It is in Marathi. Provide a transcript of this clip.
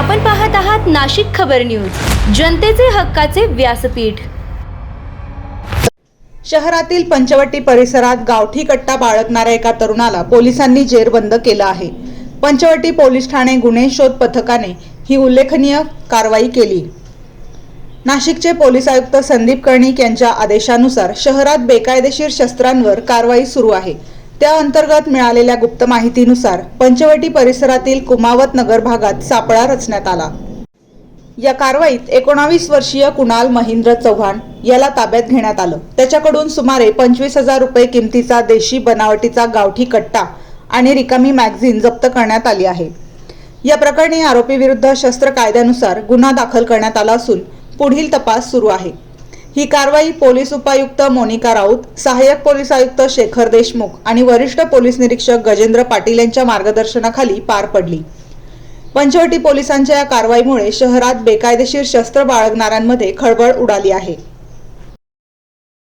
आपण पाहत आहात नाशिक खबर न्यूज, जनतेचे हक्काचे व्यासपीठ। शहरातील पंचवटी परिसरात गावठी कट्टा बाळगणाऱ्या एका तरुणाला पोलिसांनी जेरबंद केलं आहे। पंचवटी पोलीस ठाणे गुन्हे शोध पथकाने ही उल्लेखनीय कारवाई केली। नाशिकचे पोलीस आयुक्त संदीप कर्णिक यांच्या आदेशानुसार शहरात बेकायदेशीर शस्त्रांवर कारवाई सुरू आहे। त्या अंतर्गत मिळालेल्या गुप्त माहितीनुसार पंचवटी परिसरातील कुमावत नगर भागात सापळा रचण्यात आला। या कारवाईत 19 वर्षीय कुणाल महेंद्र चव्हाण याला ताब्यात घेण्यात आलं। त्याच्याकडून सुमारे 25,000 रुपये किमतीचा देशी बनावटीचा गावठी कट्टा आणि रिकामी मॅगझीन जप्त करण्यात आली आहे। या प्रकरणी आरोपी विरुद्ध शस्त्र कायद्यानुसार गुन्हा दाखल करण्यात आला असून पुढील तपास सुरू आहे। ही कारवाई पोलीस उपायुक्त मोनिका राऊत, सहाय्यक पोलीस आयुक्त शेखर देशमुख आणि वरिष्ठ पोलीस निरीक्षक गजेंद्र पाटील यांच्या मार्गदर्शनाखाली पार पडली। पंचवटी पोलिसांच्या या कारवाईमुळे शहरात बेकायदेशीर शस्त्र बाळगणाऱ्यांमध्ये खळबळ उडाली आहे।